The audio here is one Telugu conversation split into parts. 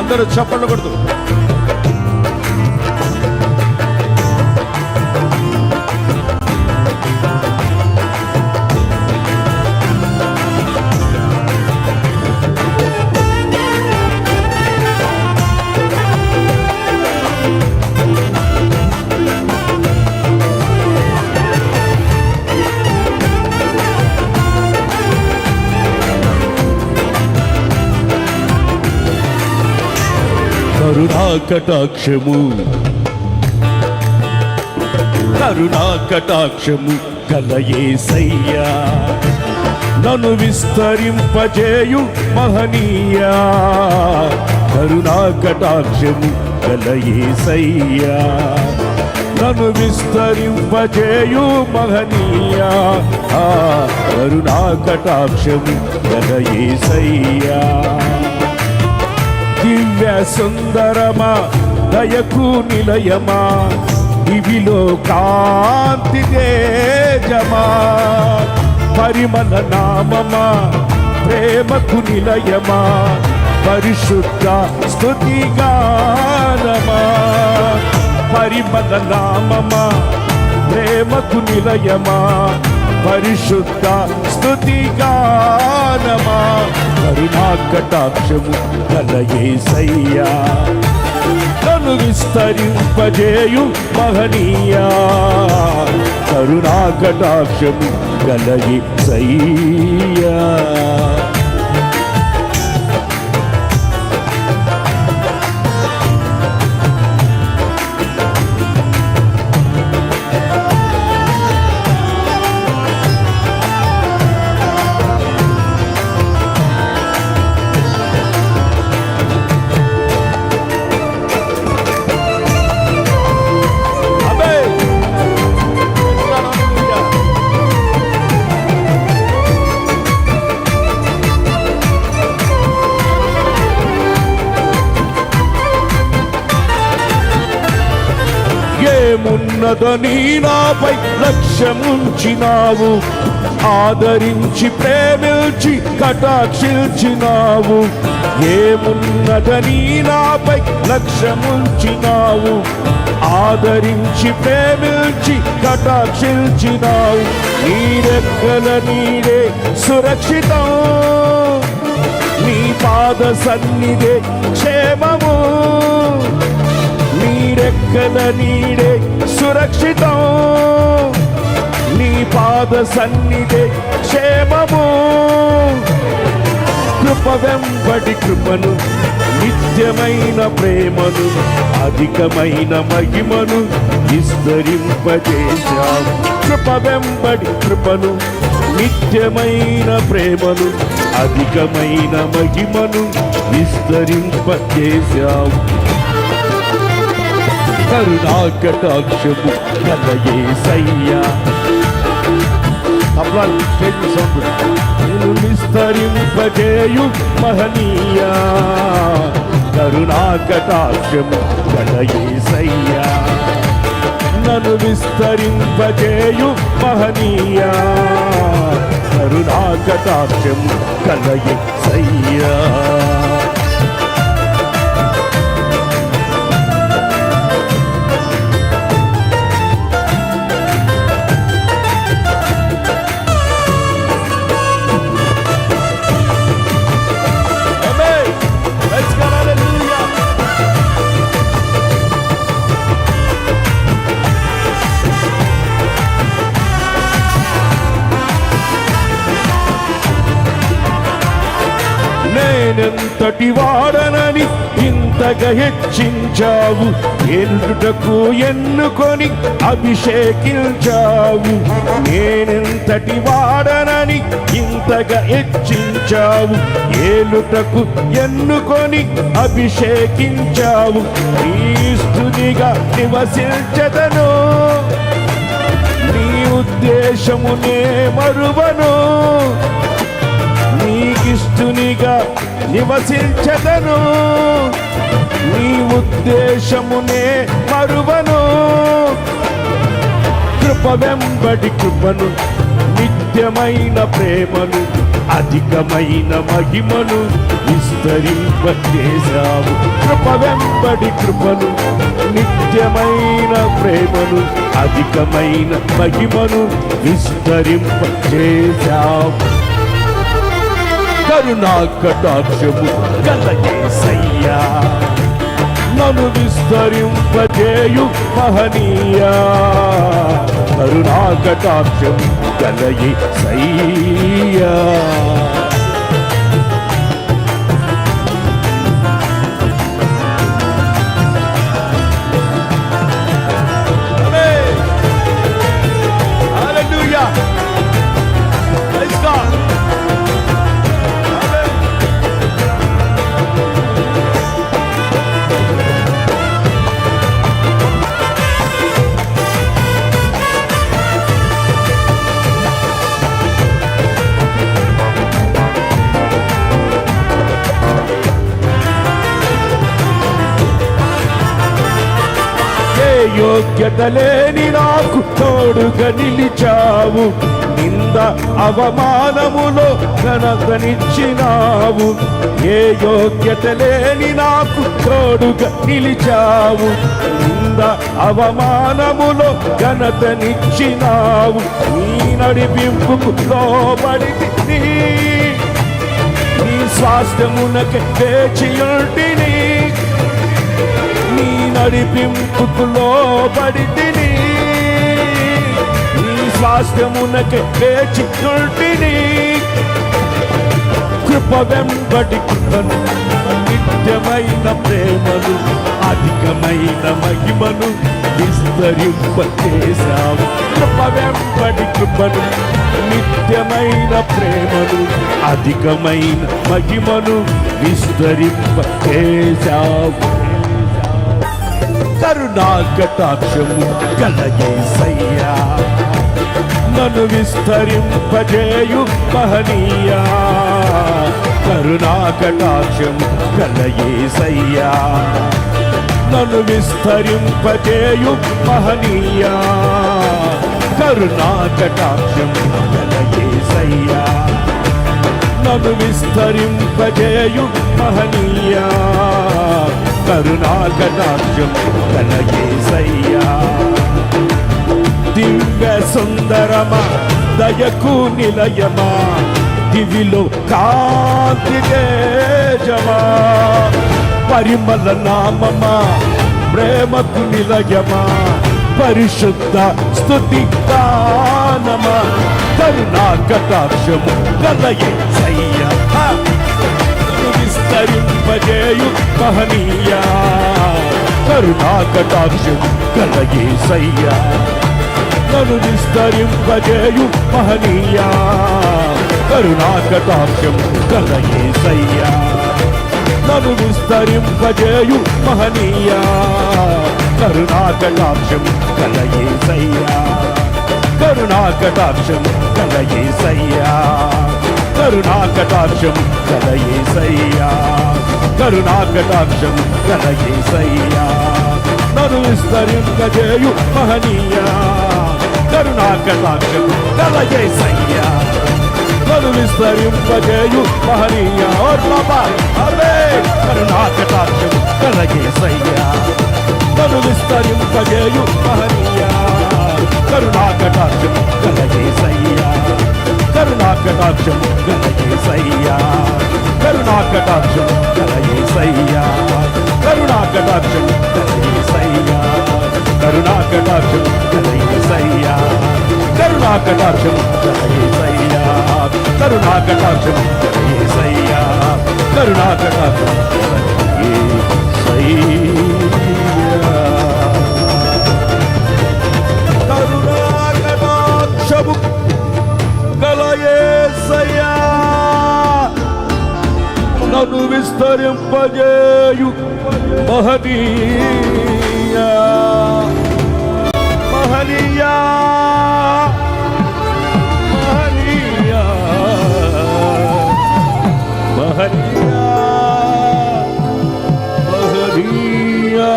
అందరూ చప్పట్లు కొడుతూ కరుణాకటాక్షము కరుణాకటాక్షము గల యేసయ్యా నన్ను విస్తరింపజేయు మహనీయా కరుణాకటాక్షము గల యేసయ్యా నన్ను విస్తరింపజేయు మహనీయా కరుణాకటాక్షము గల యేసయ్యా దివ్య సుందరమా దయకు నిలయమా దివిలో కాంతి తేజమా పరిమళ నామమా ప్రేమకు నిలయమా పరిశుద్ధ స్తుతి గానమా పరిమళ నామమా ప్రేమకు నిలయమా పరిశుద్ధ స్తుతి గానమా కరుణాకటాక్షము గల యేసయ్యా నన్ను విస్తరింపజేయు మహనీయా కరుణాకటాక్షము గల యేసయ్యా ఏమున్నదని నాపై లక్ష్యముంచినావు ఆదరించి ప్రేమించి కటాక్షించినావు ఏమున్నదని నాపై లక్ష్యముంచినావు ఆదరించి ప్రేమించి కటాక్షించినావు నీరెక్కల నీడే సురక్షితం నీ పాద సన్నిధే క్షేమము నీరెక్కల నీడే సురక్షితం నీ పాద సన్నిధే క్షేమము కృప వెంబడి కృపను నిత్యమైన ప్రేమను అధికమైన మహిమను విస్తరింపజేశావు కృప వెంబడి కృపను నిత్యమైన ప్రేమను అధికమైన మహిమను విస్తరింపజేశావు కరుణాకటాక్షము గల యేసయ్యా నేను విస్తరింపజేయు మహనీయా కరుణాకటాక్షము గల యేసయ్యా నన్ను విస్తరింపజేయు మహనీయా కరుణాకటాక్షము గల యేసయ్యా నేనెంతటి వాడనని ఇంతగా హెచ్చించావు ఎన్నుటకు ఎన్నుకొని అభిషేకించావు నేనెంతటి వాడనని ఇంతగా హెచ్చించావు ఏలుటకు ఎన్నుకొని అభిషేకించావు క్రీస్తునిగా నివసించదను నీ ఉద్దేశమునే మరువను నీకిష్టునిగా నివసించదను నీ ఉద్దేశమునే మరువను కృప వెంబడి కృపను నిత్యమైన ప్రేమను అధికమైన మహిమను విస్తరింపజేశావు. కృప వెంబడి కృపను, నిత్యమైన ప్రేమను, అధికమైన మహిమను విస్తరింపజేశావు. కరుణా కటాక్షము గల యేసయ్యా, నన్ను విస్తరింపజేయు మహనీయా. కరుణా కటాక్షం గల యేసయ్యా, యోగ్యత లేని నాకు తోడుగా నిలిచావు. నింద అవమానములో ఘనతనిచ్చినావు. ఏ యోగ్యత లేని నాకు తోడుగా నిలిచావు. నింద అవమానములో ఘనతనిచ్చినావు. నీ నడిపింపుకు లోబడి నీ స్వాస్థ్యమునకు వేచియుంటిని. నీ నడిపింపుకు లోబడితిని. నీ స్వాస్థ్యమునకు వేచియుంటిని. కృప వెంబడి కృపను, నిత్యమైన ప్రేమను, అధికమైన మహిమను విస్తరింపజేశావు. కృప వెంబడి కృపను, నిత్యమైన ప్రేమను, అధికమైన మహిమను విస్తరింపజేశావు. కరుణా కటాక్షము గల యేసయ్యా, నన్ను విస్తరింపజేయు మహనీయా. కరుణా కటాక్షము గల యేసయ్యా, నన్ను విస్తరింపజేయు మహనీయా. కరుణా కటాక్షము గల యేసయ్యా, నన్ను విస్తరింపజేయు మహనీయా. కరుణా కటాక్షం గల యేసయ్యా, దివ్య సుందరమా, దయకు నిలయమా, దివిలో కాంతి తేజమా, పరిమళ నామమా, ప్రేమకు నిలయమా, పరిశుద్ధ స్తుతి గానమా. కరుణా కటాక్షము గల యేసయ్యా, విస్తరింపజేయు మహనీయా. కరుణా కటాక్షము గల యేసయ్యా, నన్ను విస్తరింపజేయు మహనీయా. కరుణా కటాక్షము గల యేసయ్యా, నన్ను విస్తరింపజేయు మహనీయా. కరుణా కటాక్షము గల యేసయ్యా, కరుణా కటాక్షము గల యేసయ్యా. కరుణా కటాక్షం గల యేసయ్యా, కరుణా కటాక్షం గల యేసయ్యా, నన్ను విస్తరింపజేయు మహనీయా. కరుణా కటాక్షం గల యేసయ్యా, నన్ను విస్తరింపజేయు మహనీయా. కరుణా కటాక్షం గల యేసయ్యా, నన్ను విస్తరింపజేయు మహనీయా. కరుణా కటాక్షం గల యేసయ్యా, కరుణా కటాక్షం గల యేసయ్యా, కరుణా కటాక్షం గల యేసయ్యా, కరుణా కటాక్షం గల యేసయ్యా, కరుణా కటాక్షం గల యేసయ్యా, కరుణా కటాక్షం గల యేసయ్యా, కరుణా కటాక్షం గల యేసయ్యా, కరుణా కటాక్షం గల యేసయ్యా. కరుణా కటాక్షము గల యేసయ్యా, నన్ను విస్తరింపజేయు మహనీయా. మహనీయా, మహనీయా, మహనీయా, మహనీయా.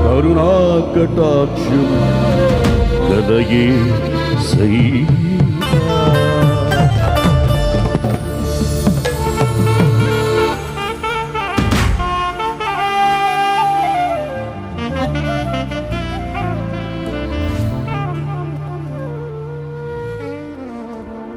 కరుణా కటాక్షం గల యేసయ్యా.